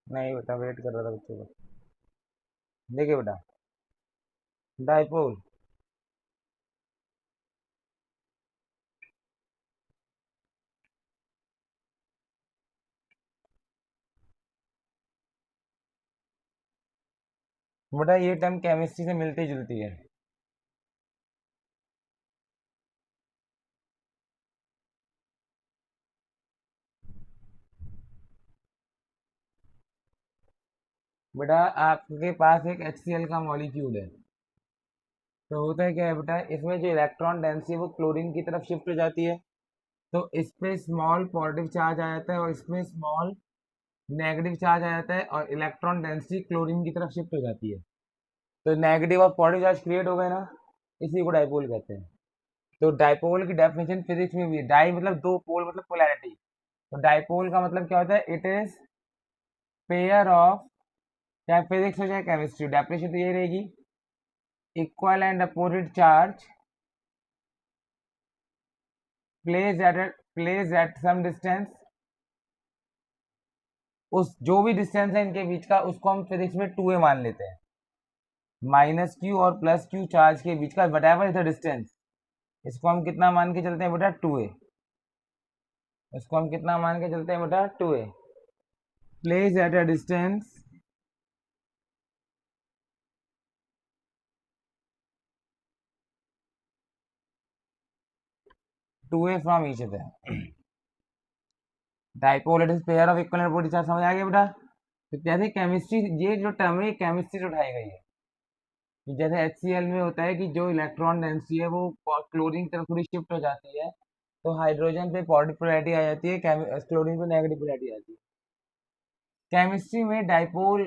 नहीं बेटा, वेट कर रहा था बच्चों को। देखिए बेटा, डाइपोल। बेटा ये टर्म केमिस्ट्री से मिलती जुलती है। बेटा आपके पास एक HCl का मॉलिक्यूल है, तो होता है क्या है बेटा, इसमें जो इलेक्ट्रॉन डेंसिटी है वो क्लोरीन की तरफ शिफ्ट हो जाती है। तो इस पे स्मॉल पॉजिटिव चार्ज आ जाता है और इसमें स्मॉल नेगेटिव चार्ज आ जाता है, और इलेक्ट्रॉन डेंसिटी क्लोरीन की तरफ शिफ्ट हो जाती है। तो नेगेटिव और पॉजिटिव चार्ज क्रिएट हो गए ना, इसी को डाइपोल कहते हैं। तो डाइपोल की डेफिनेशन फिजिक्स में भी है, डाई मतलब दो, पोल मतलब पोलैरिटी। तो डाइपोल का मतलब क्या होता है, इट इज पेयर ऑफ, चाहे फिजिक्स हो चाहे केमिस्ट्री, डेफिनेशन तो यही रहेगी, equal and opposite charge place at some distance. उस जो भी डिस्टेंस है इनके बीच का, उसको हम फिजिक्स में 2a मान लेते हैं। माइनस क्यू और प्लस क्यू चार्ज के बीच का what ever is the distance, इसको हम कितना मान के चलते हैं बेटा, 2a। इसको हम कितना मान के चलते हैं बेटा, 2a। Place at a distance 2a from each other. Dipole it is pair of equal and opposite charge. समझ आ गया बेटा? तो जैसे केमिस्ट्री, ये जो टर्म है केमिस्ट्री से उठाई गई है, कि जैसे HCl में होता है कि जो इलेक्ट्रॉन डेंसिटी है वो क्लोरीन की तरफ थोड़ी शिफ्ट हो जाती है, तो हाइड्रोजन पे पॉजिटिव पोलैरिटी आ जाती है, क्लोरीन पे नेगेटिव पोलैरिटी आती है। केमिस्ट्री में डाइपोल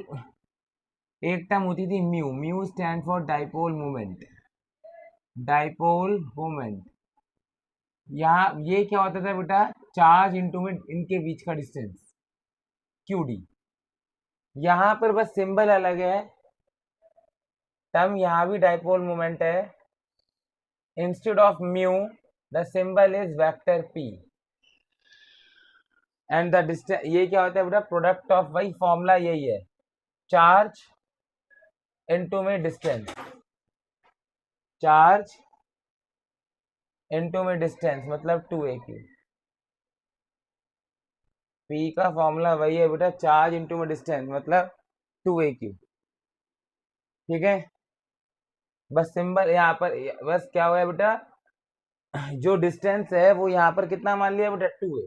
एक टर्म होती थी mu, mu stand for dipole moment. Dipole moment, यहाँ ये क्या होता था बेटा, चार्ज इंटू में इनके बीच का डिस्टेंस, QD। यहाँ पर बस सिंबल अलग है, टर्म यहाँ भी डाइपोल मोमेंट है। Instead of mu the symbol is vector P, and the distance, ये क्या होता है बेटा, प्रोडक्ट ऑफ, वही फॉर्मूला यही है, चार्ज इनटू में डिस्टेंस, चार्ज इनटू में डिस्टेंस मतलब 2aq। P का फॉर्मूला वही है बेटा, चार्ज इनटू में डिस्टेंस मतलब 2aq। ठीक है, बस सिंबल यहाँ पर, बस क्या हुआ है बेटा, जो डिस्टेंस है वो यहाँ पर कितना मान लिया बेटा, 2a।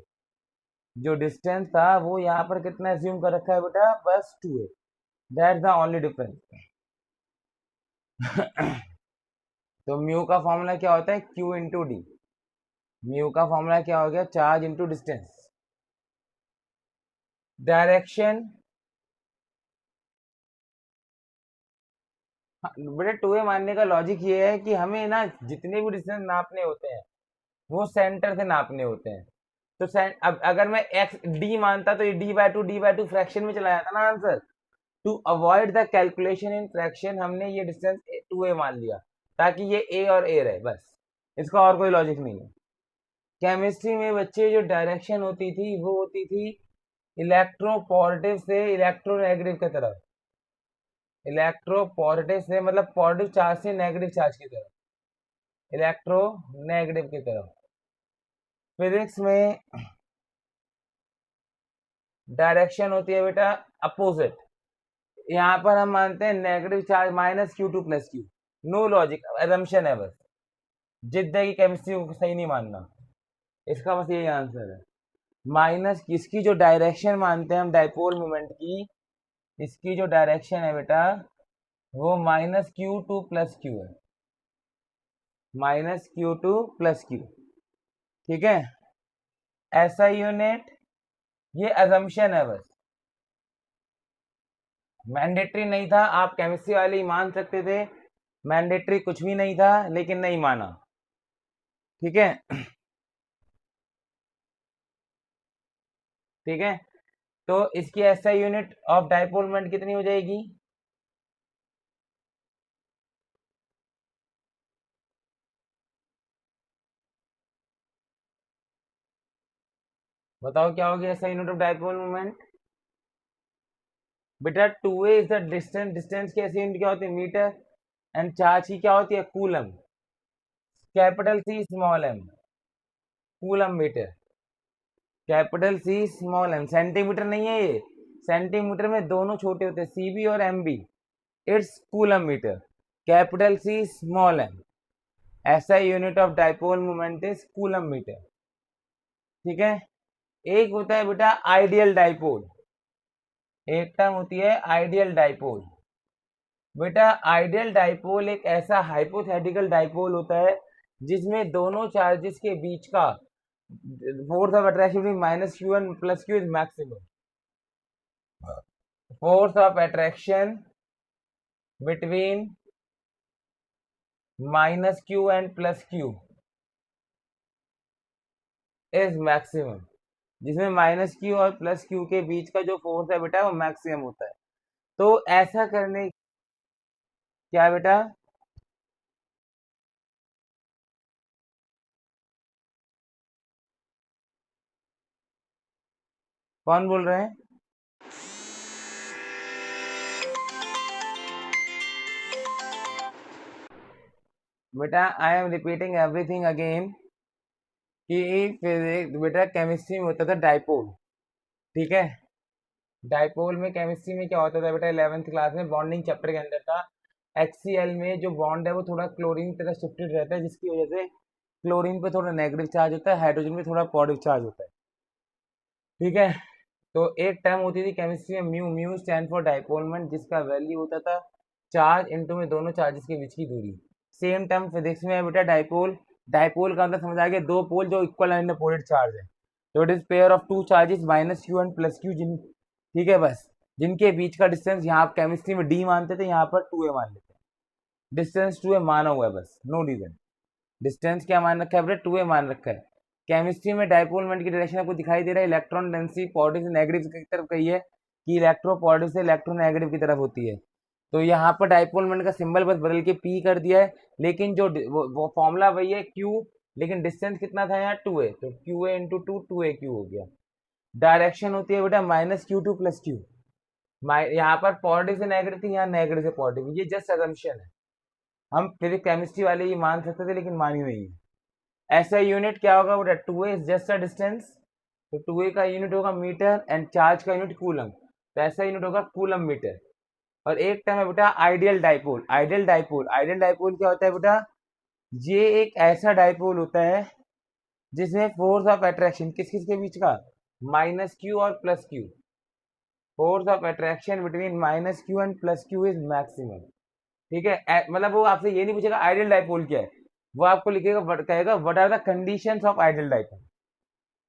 जो डिस्टेंस था वो यहाँ पर कितना एज्यूम कर रखा है बेटा, बस 2a। That's the only difference. तो म्यू का फॉर्मूला क्या होता है, Q इंटू डी। म्यू का फॉर्मूला क्या हो गया, चार्ज इंटू डिस्टेंस। डायरेक्शन, बेटे 2a मानने का लॉजिक ये है कि हमें ना जितने भी डिस्टेंस नापने होते हैं वो सेंटर से नापने होते हैं। तो अब अगर मैं एक्स डी मानता तो ये डी बाई टू फ्रैक्शन में चला जाता ना answer. To avoid the calculation in fraction हमने ये डिस्टेंस 2a मान लिया, ताकि ये a और a रहे, बस। इसका और कोई लॉजिक नहीं है। केमिस्ट्री में बच्चे जो डायरेक्शन होती थी वो होती थी इलेक्ट्रो पॉजिटिव से इलेक्ट्रोनेगेटिव की तरफ, इलेक्ट्रो पॉजिटिव से मतलब पॉजिटिव चार्ज से नेगेटिव चार्ज की तरफ, इलेक्ट्रो नेगेटिव की तरफ। फिजिक्स में डायरेक्शन होती है बेटा अपोजिट। यहाँ पर हम मानते हैं negative charge -q2 + q। No logic, assumption है बस। जिद्द है कि केमिस्ट्री को सही नहीं मानना, इसका बस यही आंसर है। माइनस इसकी जो डायरेक्शन मानते हैं हम डाइपोल मोमेंट की, इसकी जो डायरेक्शन है बेटा वो -q2 + q है, -q2 + q। ठीक है, ऐसा यूनिट, ये अजम्पशन है बस, मैंडेटरी नहीं था। आप केमिस्ट्री वाले ही मान सकते थे, मैंडेटरी कुछ भी नहीं था, लेकिन नहीं माना। ठीक है, ठीक है। तो इसकी ऐसा यूनिट ऑफ डाइपोल मोमेंट कितनी हो जाएगी, बताओ क्या होगी ऐसा यूनिट ऑफ डाइपोल मोमेंट। बेटा 2a is the distance, distance की ऐसी यूनिट क्या होती है, मीटर, एंड चार्ज की क्या होती है, coulomb, capital C small M, coulomb metre, capital C small M, centimetre नहीं है ये, सेंटीमीटर में दोनों छोटे होते हैं, सीबी और MB, it's coulomb metre, capital C small M, ऐसा unit of dipole moment is coulomb metre. ठीक है, एक होता है बेटा आइडियल डाइपोल, एक टर्म होती है आइडियल डाइपोल। बेटा आइडियल डाइपोल एक ऐसा हाइपोथेटिकल डाइपोल होता है जिसमें दोनों चार्जेस के बीच का force of attraction minus Q and plus Q is maximum, force of attraction between minus Q and plus Q is maximum, जिसमें माइनस क्यू और प्लस क्यू के बीच का जो फोर्स है बेटा वो मैक्सिमम होता है। तो ऐसा करने, क्या बेटा, कौन बोल रहे हैं? बेटा I am repeating everything again कि फिजिक्स बेटा केमिस्ट्री में होता था डाइपोल। ठीक है, डाइपोल में केमिस्ट्री में क्या होता था बेटा, 11th क्लास में बॉन्डिंग चैप्टर के अंदर था। HCl में जो बॉन्ड है वो थोड़ा क्लोरीन की तरह शिफ्टेड रहता है, जिसकी वजह से क्लोरीन पे थोड़ा नेगेटिव चार्ज होता है, हाइड्रोजन पे थोड़ा पॉजिटिव चार्ज होता है। ठीक है, तो एक टर्म होती थी केमिस्ट्री में म्यू, म्यू स्टैंड फॉर डाइपोलमेंट, जिसका वैल्यू होता था चार्ज इनटू में दोनों चार्जेस के बीच की दूरी। सेम टर्म फिजिक्स में है बेटा डाइपोल, डाइपोल का मतलब समझ आ गया, दो पोल जो इक्वल एंड अपोजिट चार्ज है, तो it is pair of two charges minus Q and plus Q, जिन, ठीक है, बस जिनके बीच का डिस्टेंस यहाँ केमिस्ट्री में डी मानते थे, यहाँ पर 2a मान लेते हैं, डिस्टेंस 2a माना हुआ है, बस नो रीजन, डिस्टेंस क्या मान रखा है बेटा, 2a मान रखा है। केमिस्ट्री में डाइपोल मोमेंट की डायरेक्शन आपको दिखाई दे रहा है, इलेक्ट्रॉन डेंसिटी पॉजिटिव से नेगेटिव की तरफ कही है कि इलेक्ट्रो पॉजिटिव से इलेक्ट्रो नेगेटिव की तरफ होती है। तो यहाँ पर डाइपोल मोमेंट का सिंबल बस बदल के पी कर दिया है, लेकिन जो वो फॉर्मूला वही है क्यू, लेकिन डिस्टेंस कितना था यहाँ 2a, तो Q A into two, 2a Q हो गया। डायरेक्शन होती है बेटा minus Q two plus Q, यहाँ पर पॉजिटिव से नेगेटिव थी, यहाँ नेगेटिव से पॉजिटिव, ये जस्ट असम्पशन है, हम फिजिक्स केमिस्ट्री वाले ये मान सकते थे लेकिन मानी नहीं है। ऐसा यूनिट क्या होगा बेटा, 2a is just a distance, तो 2a का यूनिट होगा मीटर एंड चार्ज का यूनिट कूलम, तो ऐसा यूनिट होगा कूलम मीटर। और एक टर्म है बेटा ideal dipole, ideal dipole, ideal dipole क्या होता है बेटा, ये एक ऐसा डाइपोल होता है जिसमें फोर्स ऑफ अट्रैक्शन किस किस के बीच का, माइनस क्यू और plus Q, force of attraction between minus Q and plus Q is maximum. ठीक है, मतलब वो आपसे ये नहीं पूछेगा आइडियल डाइपोल क्या है, वो आपको लिखेगा कहेगा what are the conditions of ideal dipole.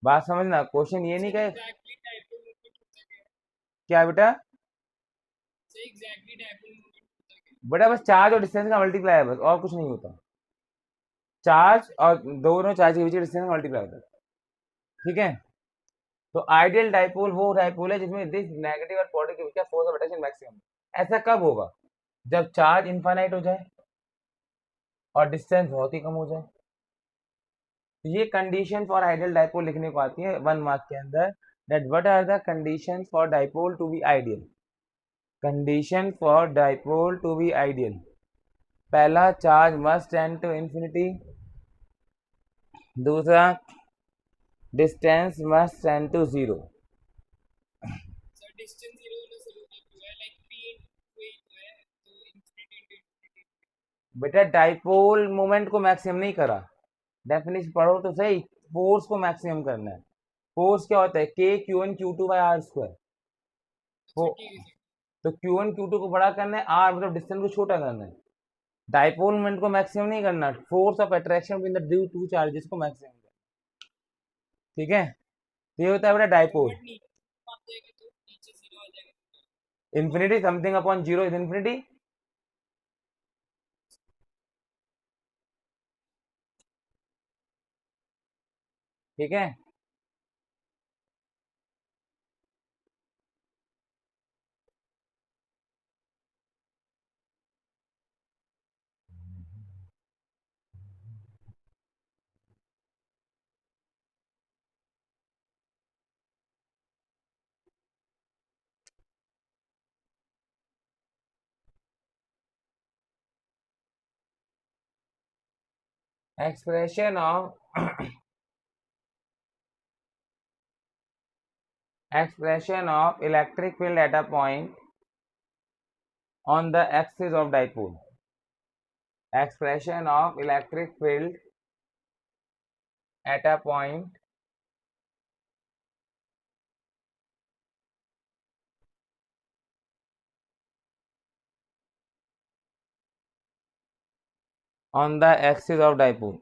बात समझना, क्वेश्चन ये नहीं कहे क्या बेटा, बेटा बस चार्ज और डिस्टेंस का मल्टीप्लाई है, बस और कुछ नहीं होता, चार्ज और दोनों चार्ज के बीच डिस्टेंस का मल्टीप्लाई होता है। ठीक है, तो आइडियल डाइपोल वो डाइपोल है जिसमें दिस नेगेटिव और पॉजिटिव के बीच का फोर्स ऑफ अट्रैक्शन मैक्सिमम। ऐसा कब होगा, जब चार्ज इनफाइनाइट हो जाए और डिस्टेंस बहुत ही कम हो जाए। तो ये कंडीशन फॉर आइडियल डाइपोल लिखने को आती है 1 मार्क के अंदर, that what are the condition for dipole to be ideal, condition for dipole to be ideal, पहला charge must tend to infinity, दूसरा distance must tend to zero. बेटा dipole moment को मैक्सिमम नहीं करा, डेफिनेशन पढ़ो तो सही, फोर्स को मैक्सिमम करना है। फोर्स क्या होता है, K Q N Q two by R square, तो क्यू वन क्यू टू को बड़ा करना है, आर मतलब डिस्टेंस को छोटा करना है, डाइपोल मोमेंट को मैक्सिमम नहीं करना, force of attraction between the two charges को मैक्सिमम करना। ठीक है, तो ये होता है बेटा dipole, infinity something upon zero is infinity. ठीक है, expression of expression of electric field at a point on the axis of dipole. Expression of electric field at a point on the axis of dipole.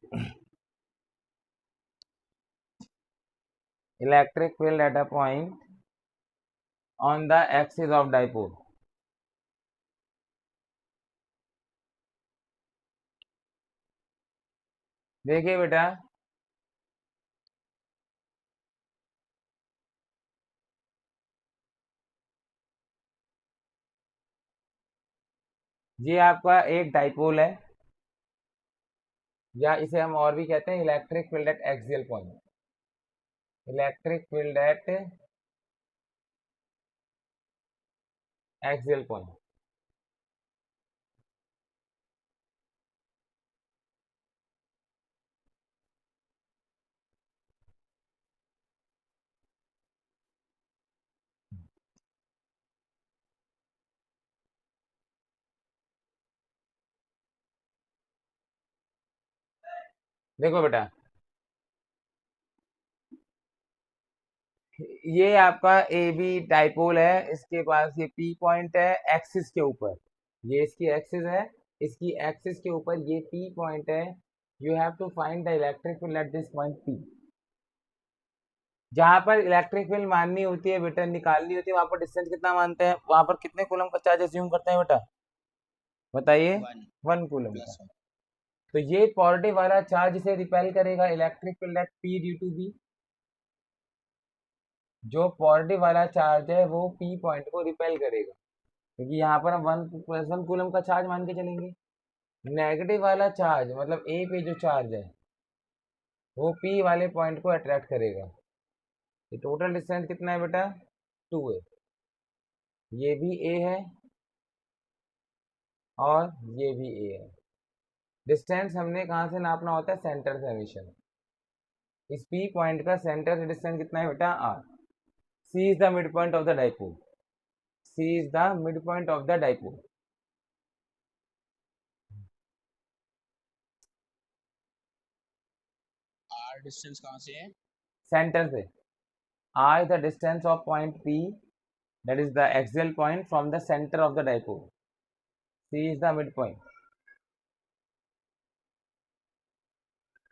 Electric field at a point on the axis of dipole. देखिए बेटा, ये आपका एक dipole है, या इसे हम और भी कहते हैं electric field eight axial point. Electric field eight axial point. देखो बेटा, ये आपका ए बी डाइपोल है, इसके पास ये पी पॉइंट है एक्सिस के ऊपर, ये इसकी एक्सिस है, इसकी एक्सिस के ऊपर ये पी पॉइंट है. You have to find the electric field at this point P. जहां पर इलेक्ट्रिक फील्ड माननी होती है बेटा, निकालनी होती है, वहां पर डिस्टेंस कितना मानते हैं, वहां पर कितने कूलम का चार्ज अज्यूम करते हैं बेटा, बताइए. 1 कूलम का. तो ये पॉजिटिव वाला चार्ज से रिपेल करेगा electric field at P due to B. जो पॉजिटिव वाला चार्ज है वो पी पॉइंट को रिपेल करेगा, क्योंकि यहाँ पर हम 1+1 कूलम का चार्ज मान के चलेंगे. नेगेटिव वाला चार्ज मतलब ए पे जो चार्ज है वो पी वाले पॉइंट को अट्रैक्ट करेगा. ये टोटल डिस्टेंस कितना है बेटा, 2 है. ये भी ए है और ये भी ए है. डिस्टेंस हमने कहाँ से नापना होता है, सेंटर से हमेशा. इस पी पॉइंट का सेंटर से डिस्टेंस कितना है बेटा, R. C is the mid point of the dipole. C is the mid point of the dipole. R distance कहाँ से है, सेंटर से. r is the distance of point P, that is the axial point from the center of the dipole. C is the midpoint.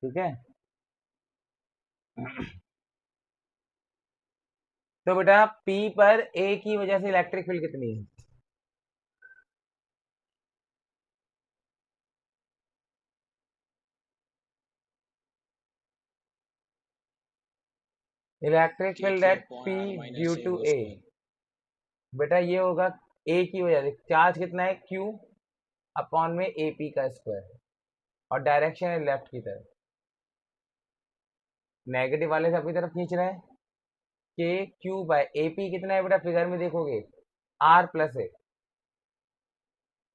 ठीक है. तो बेटा P पर A की वजह से इलेक्ट्रिक फील्ड कितनी है, electric field at P due to A. बेटा ये होगा A की वजह से. चार्ज कितना है, Q अपॉन में AP का स्क्वायर, और डायरेक्शन है लेफ्ट की तरफ. नेगेटिव वाले से अपनी तरफ खींच रहा है. के क्यू बाय AP कितना है बेटा, फिगर में देखोगे R plus A.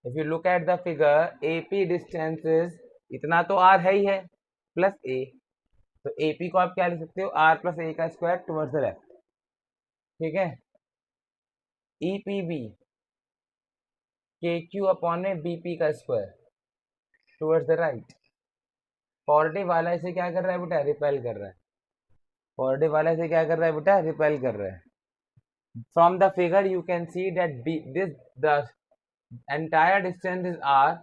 If you look at the figure AP distances, इतना तो R है ही है, प्लस A. तो AP को आप क्या लिख सकते हो, R प्लस A का स्क्वायर टुवर्ड्स द लेफ्ट. ठीक है. EPB KQ अपॉन में BP का square towards the right. Positive वाला इसे क्या कर रहा है बेटा, रिपेल कर रहा है. पॉजिटिव वाला इसे क्या कर रहा है बेटा, रिपेल कर रहा है. From the figure you can see that this the entire distance is R.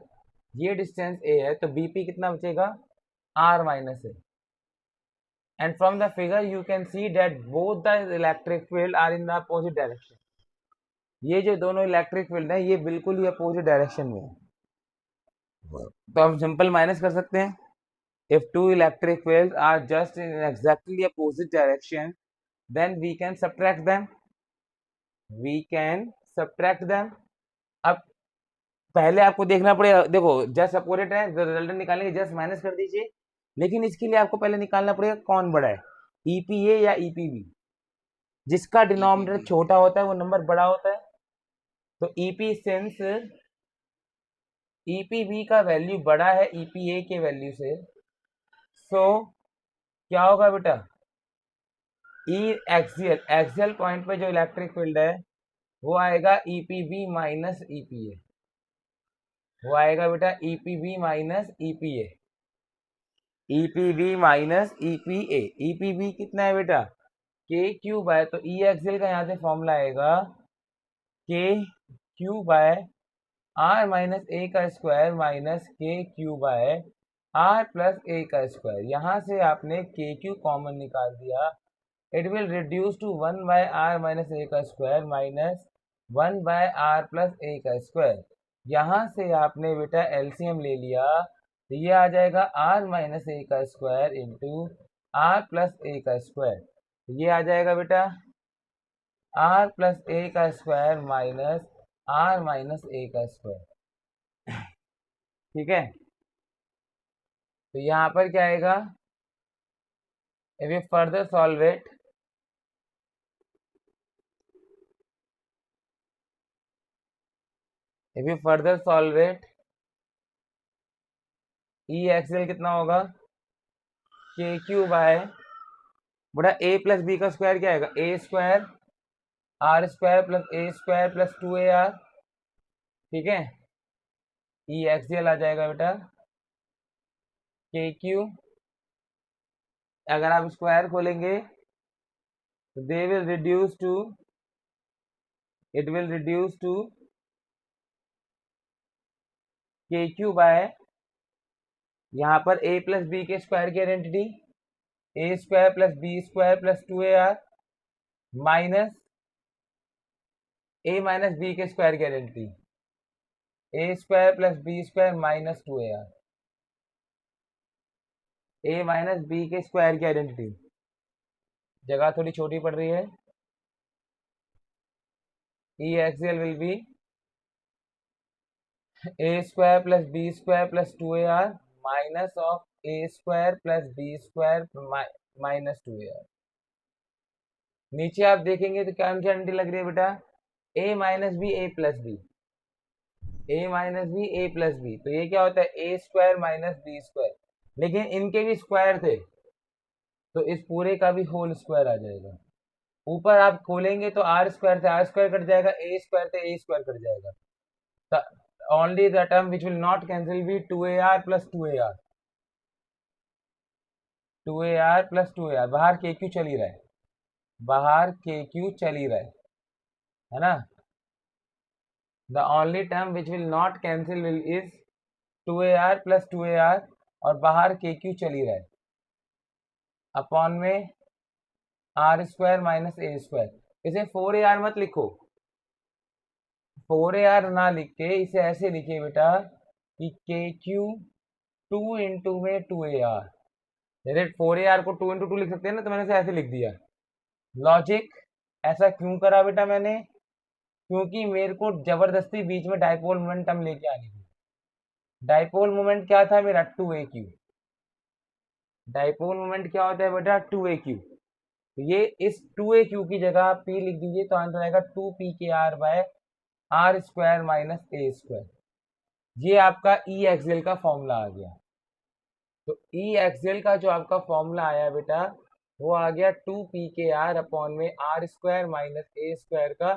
ये डिस्टेंस A है, तो BP कितना बचेगा, R minus A. And from the figure you can see that both the electric field are in the opposite direction. ये जो दोनों electric field है ये बिल्कुल ही अपोजिट डायरेक्शन में है. तो हम सिंपल माइनस कर सकते हैं. If two electric field are just in exactly opposite direction, then we can subtract them. We can subtract them. अब पहले आपको देखना पड़ेगा, देखो जस्ट अपोजिट है, रिजल्टेंट निकालेंगे, जस्ट माइनस कर दीजिए. लेकिन इसके लिए आपको पहले निकालना पड़ेगा कौन बड़ा है, EPA या EPB. जिसका डिनोमिनेटर छोटा होता है वो नंबर बड़ा होता है. तो EP सिंस EPB का वैल्यू बड़ा है EPA के वैल्यू से, सो क्या होगा बेटा, ई एक्सियल पॉइंट पे जो इलेक्ट्रिक फील्ड है वो आएगा ईपीबी माइनस ईपीए, वो आएगा बेटा EPB minus EPA, EPB minus EPA. EPB कितना है बेटा, के क्यू बाय, तो ई एक्सियल का यहाँ से फॉर्मूला आएगा के Q by R minus A का स्क्वायर माइनस के Q by R plus A का स्क्वायर। यहाँ से आपने के क्यू कॉमन निकाल दिया, it will reduce to 1 by R minus A का square minus 1 by R plus A का स्क्वायर। यहाँ से आपने बेटा एलसीएम ले लिया, तो ये आ जाएगा आर माइनस ए का square into are plus A का स्क्वायर। तो ये आ जाएगा बेटा आर प्लस ए का square minus R minus A का स्क्वायर। ठीक है, तो यहाँ पर क्या आएगा, if you further solve it, if you further solve it, E axial कितना होगा, के क्यू बाय बड़ा ए प्लस बी का स्क्वायर क्या आएगा, A square R square plus A square plus 2ar। ठीक है, ई एक्सएल आ जाएगा बेटा के क्यू, अगर आप स्क्वायर खोलेंगे तो they will reduce to, it will reduce to K Q by, यहाँ पर ए प्लस बी के स्क्वायर की identity A square plus B square plus 2ar minus A minus B के स्क्वायर की identity A square plus B square minus 2ar, A minus B के square की identity, जगह थोड़ी छोटी पड़ रही है, E axial will be A square plus B square plus 2ar minus of A square plus B square minus 2ar। नीचे आप देखेंगे तो क्या आइडेंटिटी लग रही है बेटा, ए माइनस बी ए प्लस बी, ए माइनस बी ए प्लस बी, तो ये क्या होता है ए स्क्वायर माइनस बी स्क्वायर, लेकिन इनके भी स्क्वायर थे तो इस पूरे का भी होल स्क्वायर आ जाएगा। ऊपर आप खोलेंगे तो आर स्क्वायर से आर स्क्वायर कट जाएगा, ए स्क्वायर से ए स्क्वायर कट जाएगा, only the term which will not cancel be 2ar plus 2ar, 2ar plus 2ar, बाहर के क्यू चल ही रहा है, बाहर के क्यू चल ही रहा है ना, the only term which will not cancel will is 2ar plus 2ar, और बाहर के क्यू चल ही रहा है, अपॉन में are square minus A square. इसे 4ar मत लिखो, 4ar ना लिख के इसे ऐसे लिखिए बेटा कि के क्यू 2 इंटू में 2ar, जैसे 4ar को 2 इंटू 2 लिख सकते हैं ना, तो मैंने इसे ऐसे लिख दिया। लॉजिक ऐसा क्यों करा बेटा मैंने, क्योंकि मेरे को जबरदस्ती बीच में डाइपोल मोमेंट टर्म लेके आनी थी। डाइपोल मोमेंट क्या था मेरा, 2aq, डाइपोल मोमेंट क्या होता है बेटा 2aq, तो ये इस 2aq की जगह आप p लिख दीजिए, तो आंसर आएगा 2pkr by are square minus A square. ये आपका ई एक्सियल का फॉर्मूला आ गया। तो ई एक्सियल का जो आपका फॉर्मूला आया बेटा वो आ गया 2pkr अपॉन में are square minus A square का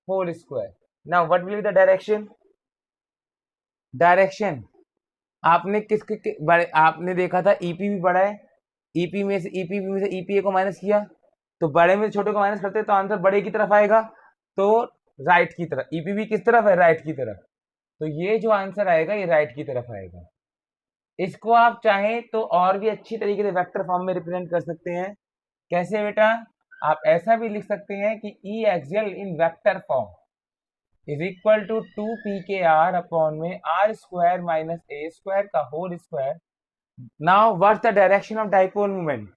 whole square. Now what will be the direction, direction आपने किसके बड़े, आपने देखा था ईपी भी बड़ा है, ईपी में से ईपीए को माइनस किया, तो बड़े में छोटे को माइनस करते तो आंसर बड़े की तरफ आएगा, तो राइट की तरफ, ईपीवी किस तरफ है, राइट की तरफ, तो ये जो आंसर आएगा ये राइट की तरफ आएगा। इसको आप चाहें तो और भी अच्छी तरीके से वेक्टर फॉर्म में रिप्रेजेंट कर सकते हैं। कैसे बेटा, आप ऐसा भी लिख सकते हैं कि E axial in vector form is equal to 2pkr upon में are square minus A square का whole square. Now what's the direction of dipole moment,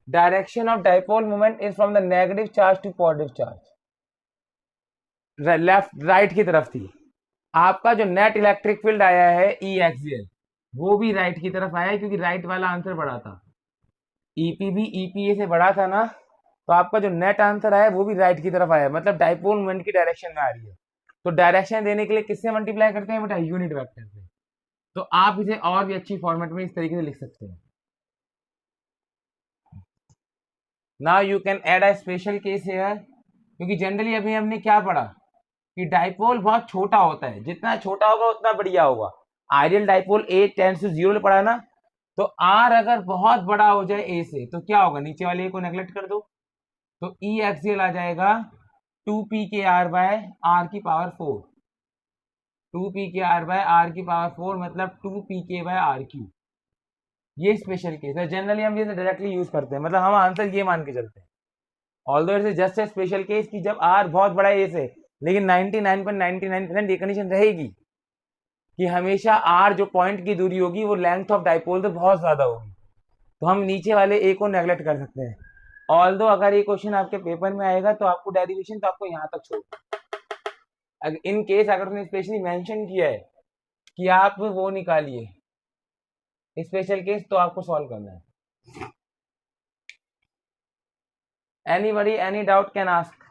direction of dipole moment is from the negative charge to positive charge, left right की तरफ थी। आपका जो net electric field आया है E axial वो भी राइट की तरफ आया है, क्योंकि राइट वाला आंसर बड़ा था, ईपी भी ईपीए से बड़ा था ना, तो आपका जो नेट आंसर आया वो भी राइट की तरफ आया, मतलब डाइपोल मोमेंट की डायरेक्शन में आ रही है। तो डायरेक्शन देने के लिए किससे मल्टीप्लाई करते हैं बेटा, यूनिट वेक्टर से। तो आप इसे और भी अच्छी फॉर्मेट में इस तरीके से लिख सकते हैं। Now you can add a special case hair, क्योंकि जनरली अभी हमने क्या पढ़ा कि डाइपोल बहुत छोटा होता है, जितना छोटा होगा उतना बढ़िया होगा। Ideal dipole a tends to zero पढ़ा ना, तो आर अगर बहुत बड़ा हो जाए ए से तो क्या होगा, नीचे वाले ए को नेग्लेक्ट कर दो, तो ई एक्सियल आ जाएगा 2 pkr बाय आर की पावर 4, 2 pkr बाय आर की पावर 4 मतलब 2 pk बाय आर क्यू। ये स्पेशल केस है, जनरली हम ये डायरेक्टली यूज करते हैं, मतलब हम आंसर ये मान के चलते हैं। Although it's just a special case कि जब आर बहुत बड़ा है ए से, लेकिन 99.99% ये कंडीशन रहेगी कि हमेशा आर जो पॉइंट की दूरी होगी वो लेंथ ऑफ डाइपोल से बहुत ज्यादा होगी, तो हम नीचे वाले ए को नेग्लेक्ट कर सकते हैं। ऑल्दो अगर ये क्वेश्चन आपके पेपर में आएगा तो आपको डेरिवेशन तो आपको यहाँ तक छोड़, इन केस अगर उसने स्पेशली मेंशन किया है कि आप वो निकालिए स्पेशल केस, तो आपको सॉल्व करना है। Anybody any doubt can ask.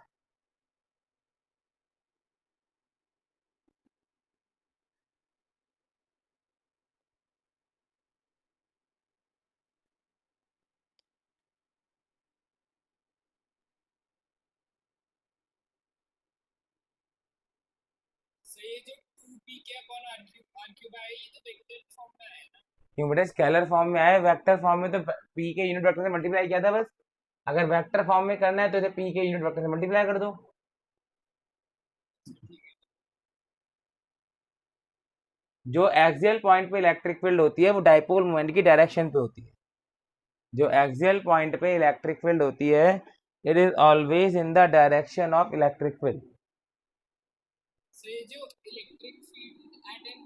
So ये जो 2 pk upon r cube है, ये तो वेक्टर फॉर्म में है ना? क्यों बेटा, स्केलर फॉर्म में आए, वेक्टर फॉर्म में तो पी के यूनिट वेक्टर से मल्टीप्लाई किया था बस। अगर वेक्टर फॉर्म में करना है तो इसे पी के यूनिट वेक्टर से मल्टीप्लाई कर दो। जो एक्सियल पॉइंट पे इलेक्ट्रिक फील्ड होती है वो डाइपोल मोमेंट की डायरेक्शन पे होती है। जो एक्सियल पॉइंट पे इलेक्ट्रिक फील्ड होती है it is always in the direction of electric field. So ये जो electric field eight an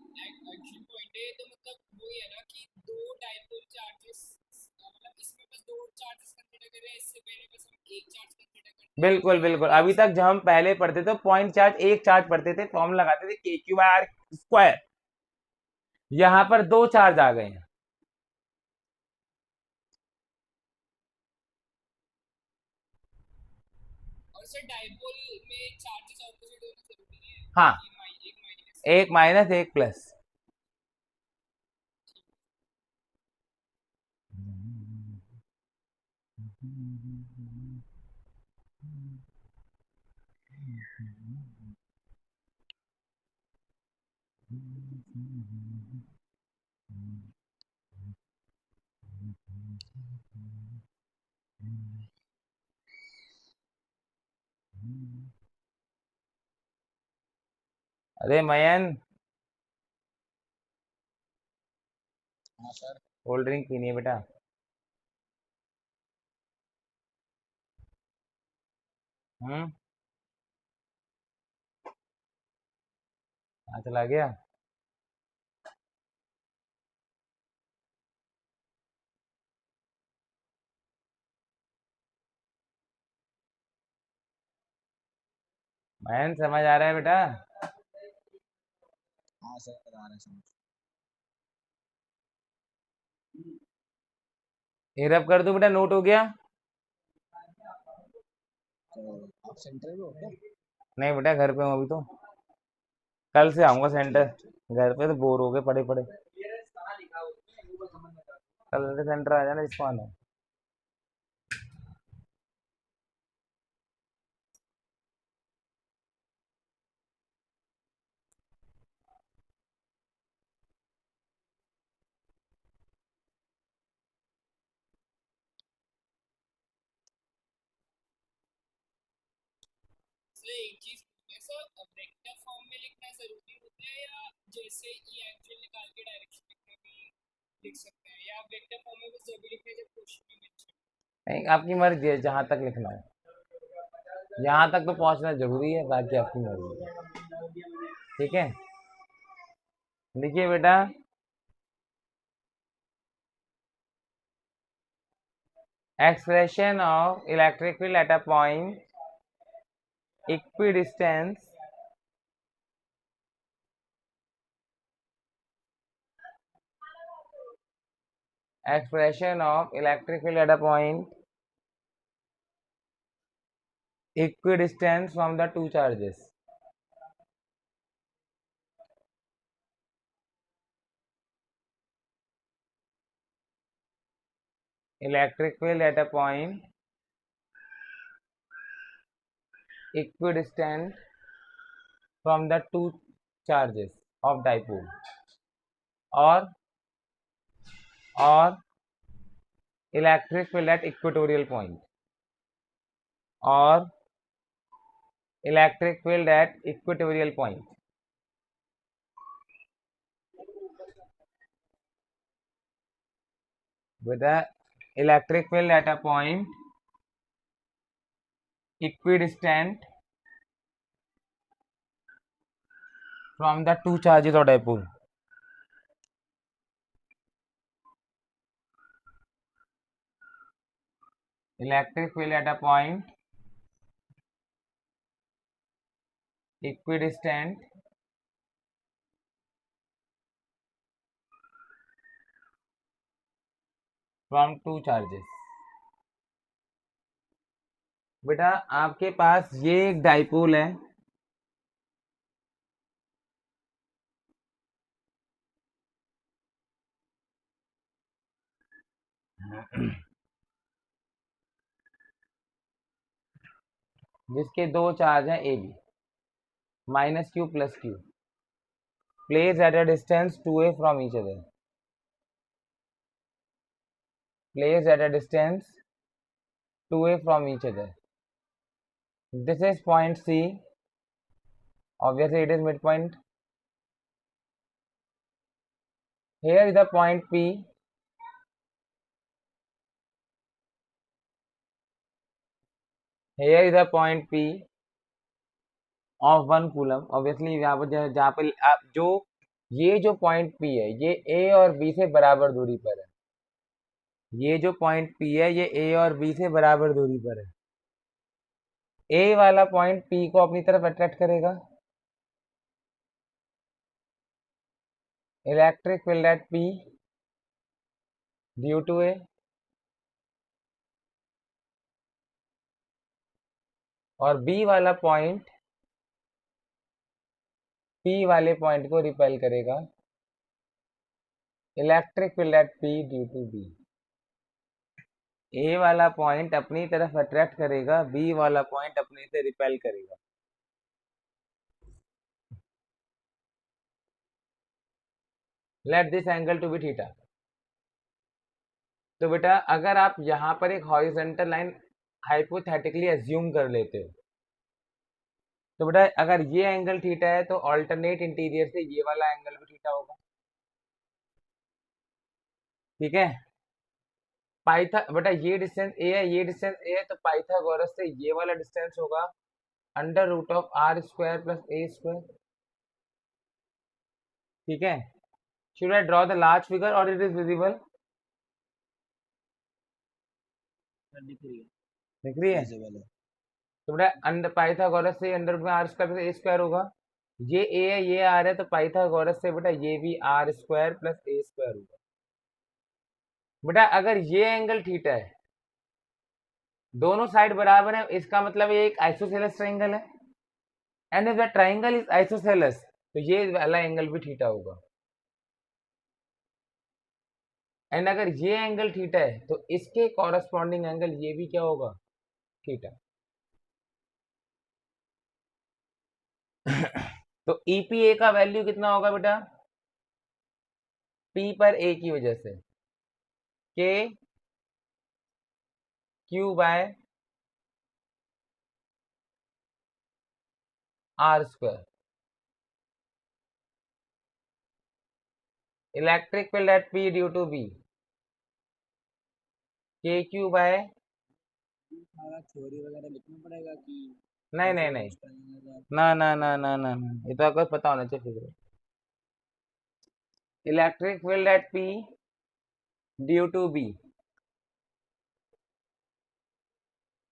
action point है, तो मतलब वो ही है ना कि दो डाइपोल चार्जेस, मतलब इसमें बस दो चार्जेस कंसीडर कर रहे हैं, इससे पहले बस हम एक चार्ज कंसीडर करते हैं। बिल्कुल बिल्कुल, अभी तक जब हम पहले पढ़ते थे पॉइंट चार्ज एक चार्ज पढ़ते थे, फॉर्मूला लगाते थे के क्यू बाय आर स्क्वायर, यहाँ पर दो चार्ज आ गए हैं। और सर डाइपोल में चार्जेस ऑपोजिट होना जरूरी है, हाँ, कि एक माइनस एक माइनस एक प्लस। अरे मयन, हाँ सर। कोल्ड ड्रिंक पीनी है बेटा। हम्म, हाँ चला गया। मयन समझ आ रहा है बेटा? हाँ सर, आ रहा है समझ। ये रब कर दूं बेटा, नोट हो गया? तो आप सेंटर में हो क्या? नहीं बेटा, घर पे हूँ अभी तो, कल से आऊंगा सेंटर। घर पे तो बोर हो गए पड़े पड़े, कल से सेंटर आ जाना जिसको आना है। सर एक चीज पूछना है सर, वेक्टर फॉर्म में लिखना जरूरी होता है या जैसे ई एक्चुअल निकाल के डायरेक्शन लिखना भी लिख सकते हैं, या वेक्टर फॉर्म में बस जब लिखना है जब क्वेश्चन में मेंशन? नहीं, आपकी मर्जी है, जहां तक लिखना हो यहाँ तक तो पहुंचना जरूरी है, बाकी आपकी मर्जी है। ठीक है, लिखिए बेटा। Expression of electric field at a point equidistance expression of electric field at a point equidistant from the two charges. Electric field at a point equidistant from the two charges of dipole, or electric field at equatorial point, or electric field at equatorial point. With the electric field at a point equidistant from the two charges of dipole. Electric field at a point equidistant from two charges. बेटा आपके पास ये एक dipole है, जिसके दो charge हैं A B, minus q plus q, placed at a distance 2a from each other. Placed at a distance 2a from each other. This is point C. Obviously, it is midpoint. Here is the point P. Here is the point P of 1 coulomb. Obviously, यहाँ पर जहाँ पर आप जो ये जो point P है ये A और B से बराबर दूरी पर है. ये जो पॉइंट P है ये A और B से बराबर दूरी पर है. A वाला पॉइंट P को अपनी तरफ अट्रैक्ट करेगा. Electric field at P due to A, और B वाला पॉइंट P वाले पॉइंट को रिपेल करेगा. Electric field at P due to B. A वाला पॉइंट अपनी तरफ अट्रैक्ट करेगा, B वाला पॉइंट अपने से रिपेल करेगा. Let this angle to be theta. तो बेटा अगर आप यहां पर एक हॉरिजॉन्टल लाइन हाइपोथेटिकली अज्यूम कर लेते हो, तो बेटा अगर ये एंगल थीटा है तो ऑल्टरनेट इंटीरियर से ये वाला एंगल भी थीटा होगा. ठीक है. पाइथा बेटा ये डिस्टेंस ए है, ये डिस्टेंस ए है, तो पाइथागोरस से ये वाला डिस्टेंस होगा under root of r square plus A square. ठीक है. Should I draw the large figure और इट इज विजिबल? दिख रही है. तो बेटा अंडर पाइथागोरस से अंडर रूट में are square plus A square होगा. ये ए है, ये आर है, तो पाइथागोरस से बेटा ये भी आर स्क्वायर प्लस ए स्क्वायर होगा. बेटा अगर ये एंगल थीटा है, दोनों साइड बराबर है, इसका मतलब ये एक आइसोसेलेस ट्रायंगल है. And if the triangle is isosceles तो ये वाला एंगल भी थीटा होगा. एंड अगर ये एंगल थीटा है तो इसके कॉरस्पॉन्डिंग एंगल ये भी क्या होगा? थीटा. तो ईपीए का वैल्यू कितना होगा बेटा? पी पर ए की वजह से k Q by are square. Electric field at P due to B k Q by, theory वगैरह लिखना पड़ेगा कि नहीं नहीं नहीं, ना ना ना ना ना ना, ये तो आपको पता होना चाहिए figure. Electric field at P due to B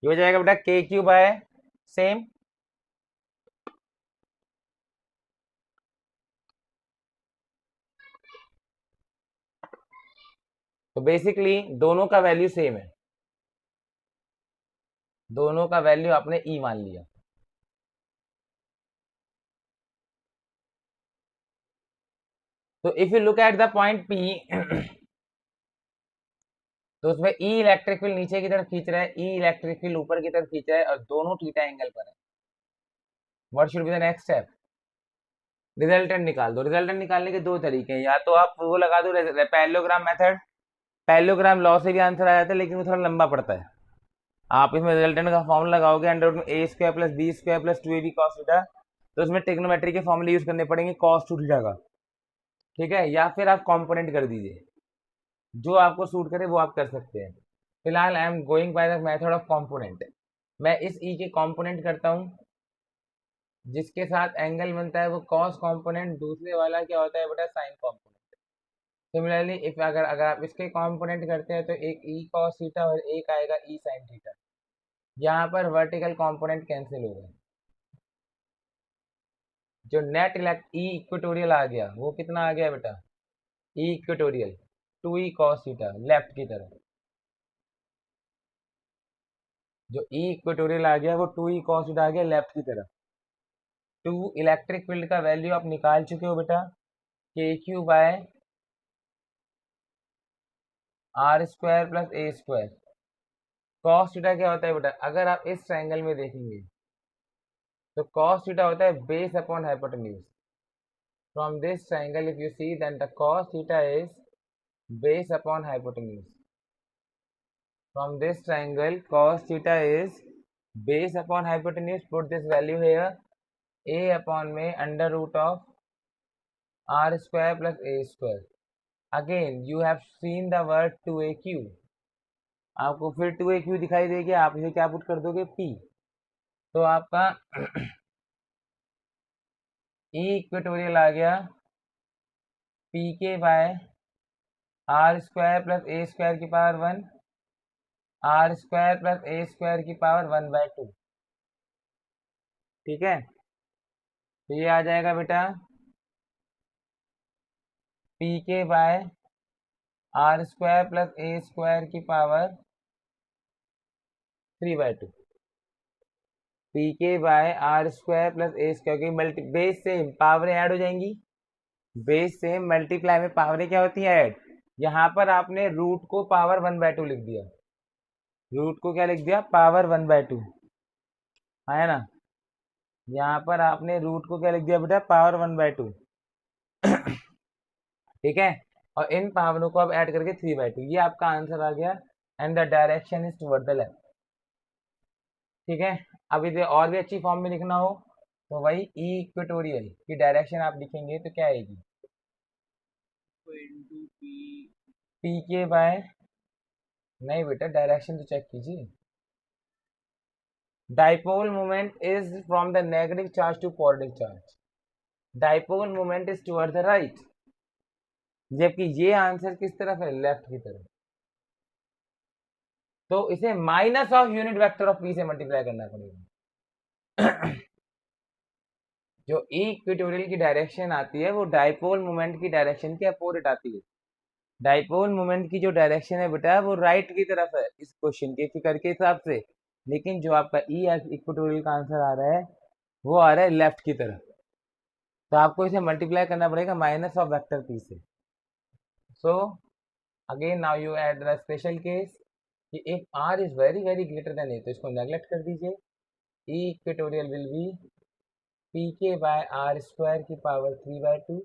ये हो जाएगा बेटा के क्यू बाय सेम. तो बेसिकली दोनों का वैल्यू सेम है, दोनों का वैल्यू आपने ई मान लिया. तो if you look at the point P तो उसमें ई इलेक्ट्रिक फील्ड नीचे की तरफ खींच रहा है, ई इलेक्ट्रिक फील्ड ऊपर की तरफ खींच रहा है, और दोनों थीटा एंगल पर है. What should be the next step? Resultant निकाल दो। रिजल्टेंट निकालने के दो तरीके हैं, या तो आप वो लगा दो पैरेललोग्राम मेथड। पैरेललोग्राम लॉ से भी आंसर आ जाता है, लेकिन वो थोड़ा लंबा पड़ता है। आप इसमें रिजल्टेंट का फॉर्मूला लगाओगे अंडर रूट में A square plus B square plus 2ab cos theta, तो उसमें ट्रिग्नोमेट्री के फॉर्मूले यूज करने पड़ेंगे cos 2 थीटा का। ठीक है, या फिर आप कॉम्पोनेंट कर दीजिए, जो आपको सूट करे वो आप कर सकते हैं। फिलहाल I am going by the method of component. मैं इस ई के कॉम्पोनेंट करता हूँ, जिसके साथ एंगल बनता है वो कॉस कॉम्पोनेंट, दूसरे वाला क्या होता है बेटा, साइन कॉम्पोनेंट। सिमिलरली इफ अगर अगर आप इसके कॉम्पोनेंट करते हैं तो एक ई कॉस थीटा और एक आएगा ई साइन थीटा। यहाँ पर वर्टिकल कॉम्पोनेंट कैंसिल हो गए। जो नेट इलेक्ट ई इक्वेटोरियल आ गया वो कितना आ गया बेटा, E equatorial 2e cos theta left की तरफ। जो ई इक्वेटोरियल आ गया वो 2e cos थीटा आ गया लेफ्ट की तरफ। 2 इलेक्ट्रिक फील्ड का वैल्यू आप निकाल चुके हो बेटा, k Q by are square plus A square. Cos theta क्या होता है बेटा, अगर आप इस ट्रायंगल में देखेंगे तो कॉस थीटा होता है base upon hypotenuse. From this triangle if you see then the cos theta is base upon hypotenuse. From this triangle cos theta is base upon hypotenuse. Put this value here, a upon में under root of r square plus a square. Again you have seen the word 2aq. आपको फिर 2aq दिखाई देगी, आप इसे क्या put कर दोगे, p। तो आपका e इक्वेटोरियल आ गया पी के by are square plus A square की पावर 1, आर स्क्वायर प्लस ए स्क्वायर की पावर 1/2। ठीक है, तो ये आ जाएगा बेटा पी के by are square plus A square की पावर 3/2। पी के by are square plus A square की मल्टी बेस से पावरें ऐड हो जाएंगी। बेस से मल्टीप्लाई में पावरें क्या होती है, ऐड। यहाँ पर आपने रूट को पावर 1/2 लिख दिया। रूट को क्या लिख दिया, पावर 1/2, है ना। यहाँ पर आपने रूट को क्या लिख दिया बेटा, पावर 1/2। ठीक है, और इन पावरों को अब ऐड करके 3/2, ये आपका आंसर आ गया। And the direction is toward the left. ठीक है, अब इसे और भी अच्छी फॉर्म में लिखना हो तो वही ई इक्वेटोरियल की डायरेक्शन आप लिखेंगे तो क्या आएगी, पी के बाय, नहीं बेटा डायरेक्शन तो चेक कीजिए। Dipole moment is from the negative charge to positive charge. Dipole moment is toward the right, जबकि ये आंसर किस तरफ है, लेफ्ट की तरफ। तो इसे minus of unit vector of P से मल्टीप्लाई करना पड़ेगा। जो ई इक्वेटोरियल की डायरेक्शन आती है वो डाइपोल मोमेंट की डायरेक्शन के अपोजिट आती है। डाइपोल मोमेंट की जो डायरेक्शन है बेटा वो राइट की तरफ है इस क्वेश्चन के फिगर के हिसाब से, लेकिन जो आपका ई इक्वेटोरियल का आंसर आ रहा है वो आ रहा है लेफ्ट की तरफ। तो आपको इसे मल्टीप्लाई करना पड़ेगा माइनस ऑफ वेक्टर पी से। So again now you add the special case कि if R is very very greater than A, तो इसको नेग्लेक्ट कर दीजिए। E equatorial will be P के बाय आर स्क्वायर की power 3/2,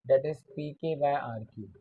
that is pk by r cube।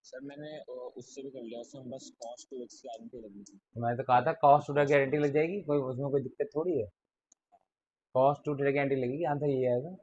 Sir मैंने उससे भी कर लिया, उसमें बस कॉस्ट टू एक्स की गारंटी लगी थी। तो मैंने तो कहा था कॉस्ट टू गारंटी लग जाएगी, कोई उसमें कोई दिक्कत थोड़ी है। कॉस टू थीटा की एंटी लगेगी, आंसर ये आएगा।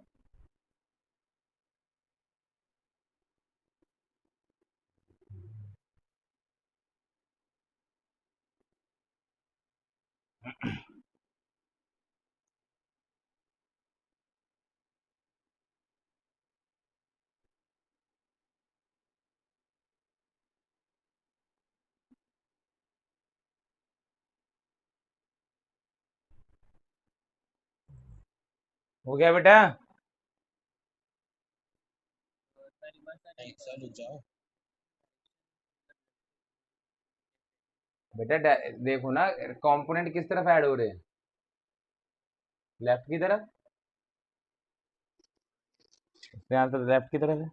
हो गया बेटा? नहीं सर रुक जाओ। बेटा देखो ना, कंपोनेंट किस तरफ ऐड हो रहे हैं, लेफ्ट की तरफ, इसलिए आंसर लेफ्ट की तरफ है।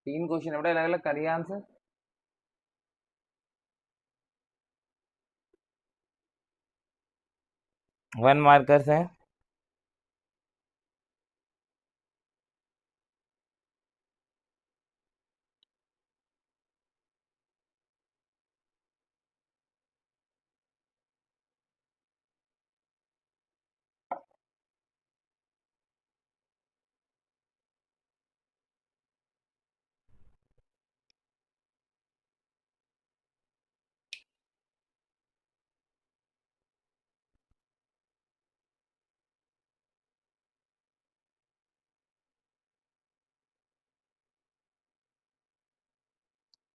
तीन क्वेश्चन है बेटा, अलग अलग करिए आंसर। वन मार्कर्स है।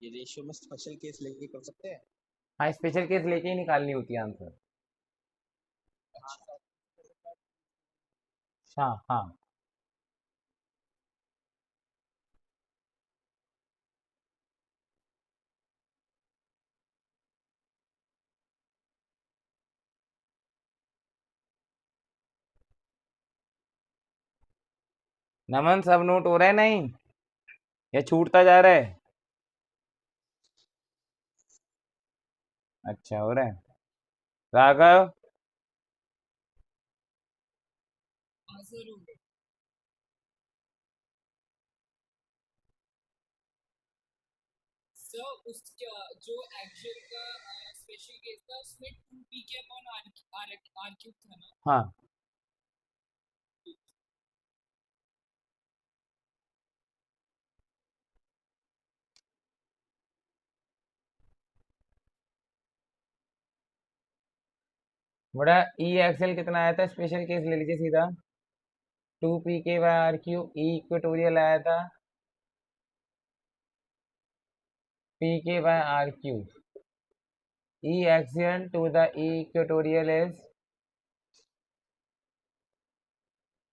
ये रेशियो में स्पेशल केस लेके कर सकते हैं। हाँ, स्पेशल केस लेके ही निकालनी होती है आंसर। अच्छा। हाँ हाँ। नमन, सब नोट हो रहा है नहीं, या छूटता जा रहा है? अच्छा, हो रहा है। राघव। आंसर हो गया। सर उसका जो एक्चुअल का स्पेशल केस था उसमें 2 pk अपॉन आर क्यूब था ना। हाँ, बड़ा ई एक्सएल कितना आया था? स्पेशल केस ले लीजिए सीधा। 2 pk/r क्यू। ई इक्वेटोरियल आया था pk/r q. E axial to the E equatorial is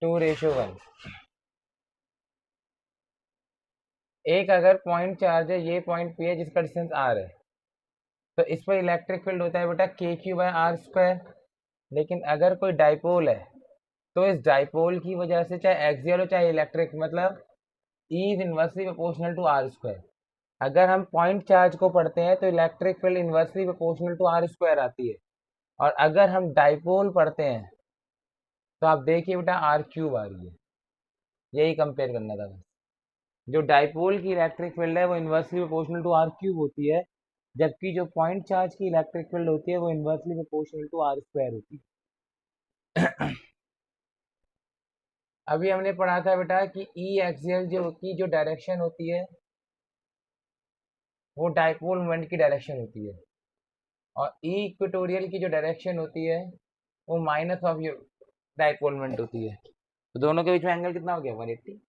2:1। एक अगर पॉइंट चार्ज है, ये पॉइंट पी है जिसका डिस्टेंस आर है, तो इस पर इलेक्ट्रिक फील्ड होता है बेटा KQ/r²। लेकिन अगर कोई डाइपोल है, तो इस डाइपोल की वजह से चाहे एक्सियल हो चाहे इलेक्ट्रिक, मतलब E is inversely proportional to r²। अगर हम पॉइंट चार्ज को पढ़ते हैं तो electric field inversely proportional to r² आती है, और अगर हम डाइपोल पढ़ते हैं तो आप देखिए बेटा r³ आ रही है। यही कंपेयर करना था बस। जो डाइपोल की इलेक्ट्रिक फील्ड है वो इन्वर्सली प्रोपोर्शनल टू r³ होती है, जबकि जो पॉइंट चार्ज की इलेक्ट्रिक फील्ड होती है वो इन्वर्सली प्रोपोर्शनल टू r² होती है। अभी हमने पढ़ा था बेटा कि ई एक्सियल जो डायरेक्शन होती है वो डाइपोल मोमेंट की डायरेक्शन होती है, और ई इक्वेटोरियल की जो डायरेक्शन होती है वो minus of your dipole moment होती है। तो दोनों के बीच में एंगल कितना हो गया? 180।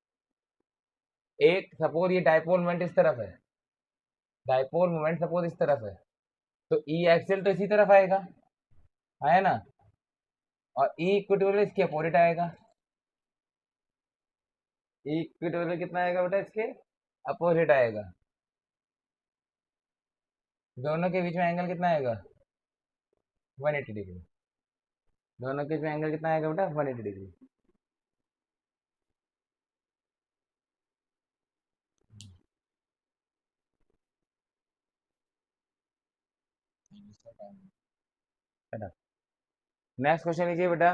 एक सपोज ये डाइपोल मोमेंट इस तरफ है, डाइपोल मोमेंट सपोज इस तरफ है, तो ई एक्सियल तो इसी तरफ आएगा, है ना, और ई इक्वेटोरियल इसके अपोजिट आएगा। ई इक्वेटोरियल कितना आएगा बेटा? इसके अपोजिट आएगा। दोनों के बीच में एंगल कितना आएगा? 180 डिग्री। दोनों के बीच में एंगल कितना आएगा बेटा? 180 डिग्री। नेक्स्ट क्वेश्चन लीजिए बेटा।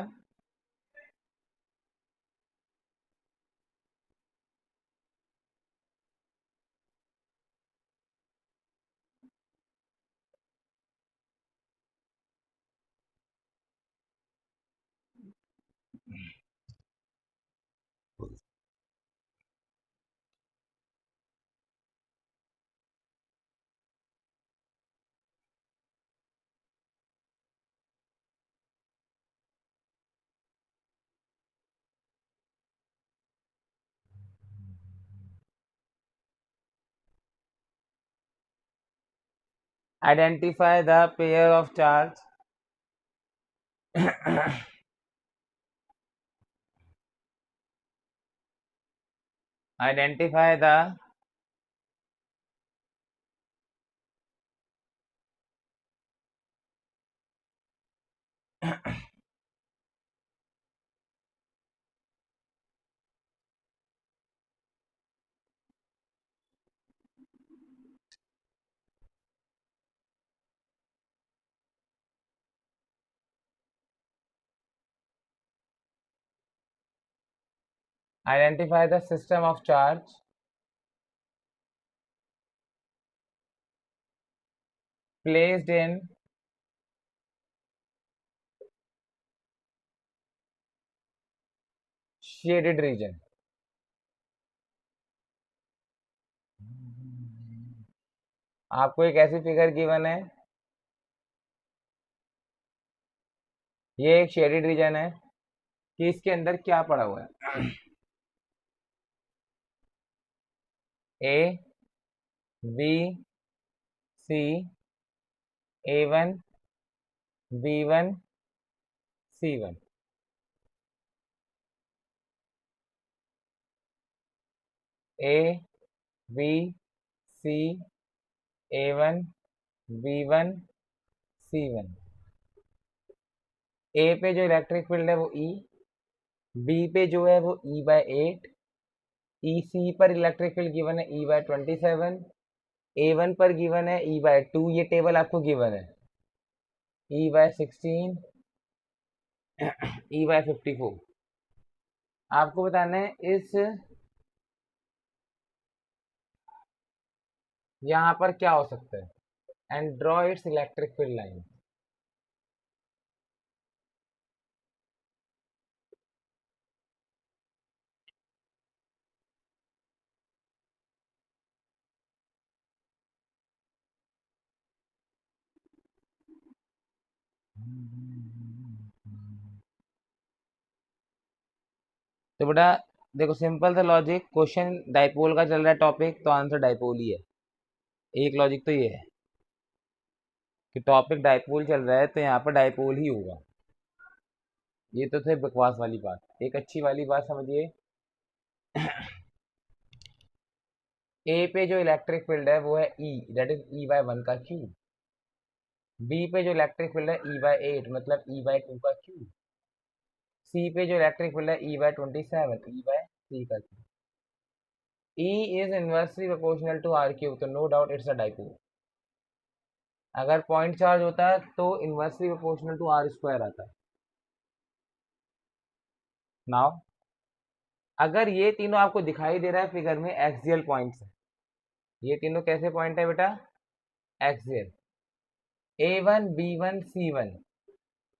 Identify the pair of charge. Identify the identify the system of charge placed in shaded region. आपको एक ऐसी फिगर गिवन है, ये एक शेडेड रीजन है, कि इसके अंदर क्या पड़ा हुआ है? A, B, C A1 B1 C1 A B C A1 B1 C1। A पे जो इलेक्ट्रिक फील्ड है वो ई, बी पे जो है वो E/8, ई सी पर इलेक्ट्रिक फील्ड गिवन है E/27, A1 पर गिवन है E/2, ये टेबल आपको गिवन है E/16 E/54। आपको बताना है इस यहाँ पर क्या हो सकता है and draw it's electric field line. तो बेटा देखो, सिंपल सा लॉजिक, क्वेश्चन डाइपोल का चल रहा है टॉपिक, तो आंसर डाइपोल ही है। एक लॉजिक तो ये है कि टॉपिक डाइपोल चल रहा है तो यहाँ पर डाइपोल ही होगा। ये तो थे बकवास वाली बात। एक अच्छी वाली बात समझिए, ए पे जो इलेक्ट्रिक फील्ड है वो है ई, दैट इज E/1 का क्यूब। बी पे जो इलेक्ट्रिक फील्ड है E/8 मतलब E/2 का क्यूब। सी पे जो इलेक्ट्रिक फील्ड है E/27 E/3 का cube. E is inversely proportional to R cube, तो no doubt it's a dipole. अगर पॉइंट चार्ज होता है तो इनवर्सली प्रोपोर्शनल टू R² आता है। नाउ अगर ये तीनों आपको दिखाई दे रहा है फिगर में एक्सियल पॉइंट्स है, ये तीनों कैसे पॉइंट है बेटा? एक्सियल। A1 B1 C1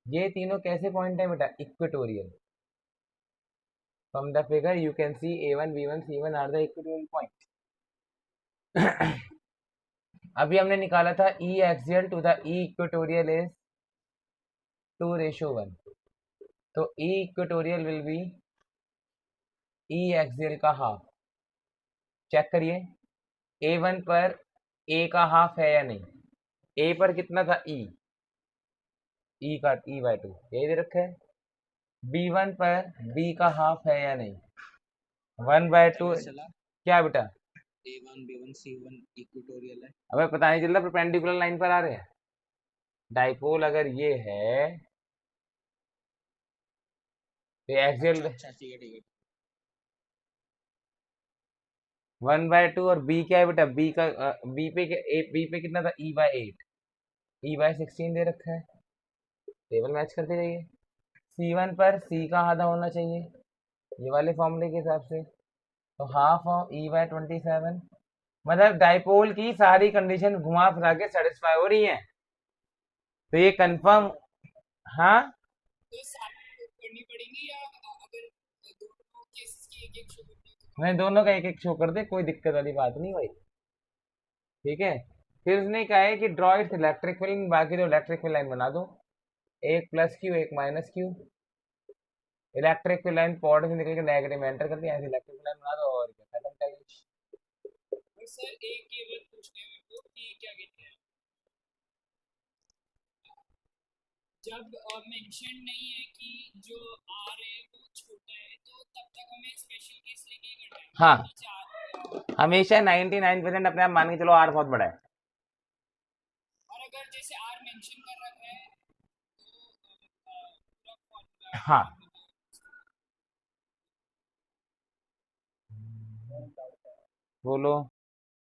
ये तीनों कैसे पॉइंट है बेटा? Equatorial. From the figure you can see A1 B1 C1 are the equatorial point. अभी हमने निकाला था E axial to the E equatorial is 2:1, तो E equatorial will be E axial का हाफ। चेक करिए A1 पर A का half है या नहीं? A पर कितना था? E का E/2 यही दे रखा है। B1 पर B का हाफ है या नहीं? 1/2। चला क्या बेटा? A1 B1 C1 इक्वेटोरियल है। अबे पता नहीं चल रहा, परपेंडिकुलर लाइन पर आ रहे हैं। डाइपोल अगर ये है तो एक्सियल अच्छा ठीक है 1/2 और B क्या है बेटा? B का B पे कितना था? E/8 E/16 दे रखा है। टेबल मैच करते जाइए। C1 पर C का आधा होना चाहिए ये वाले फॉर्मूले के हिसाब से, तो हाफ ऑफ E/27। मतलब डाइपोल की सारी कंडीशन घुमा फिरा के सेटिस्फाई हो रही है, तो ये कंफर्म। हाँ तो सारी करनी पड़ेंगी या अगर दोनों केसेस की एक एक शो करनी है तो मैं दोनों का एक एक शो कर दे, कोई दिक्कत वाली बात नहीं भाई, ठीक है। फिर उसने कहा है कि ड्रॉ इट्स इलेक्ट्रिक फील्ड, बाकी जो इलेक्ट्रिक फील्ड लाइन बना दो, एक प्लस क्यू एक minus Q. Electric field line positive से निकल के नेगेटिव में एंटर करती है, ऐसे इलेक्ट्रिक फील्ड लाइन बना दो और क्या, खत्म चैलेंज। और सर एक केवल पूछने में को कि क्या कहते हैं, जब मेंशन नहीं है कि जो आर है वो छोटा है तो तब तक हमें स्पेशल केस लेके ही करना है हाँ कि चार हमेशा 99% अपने आप मान के चलो आर बहुत बड़ा है। और अगर जैसे आर मेंशन कर रखा है तो पूरा फॉर्मूला हाँ बोलो।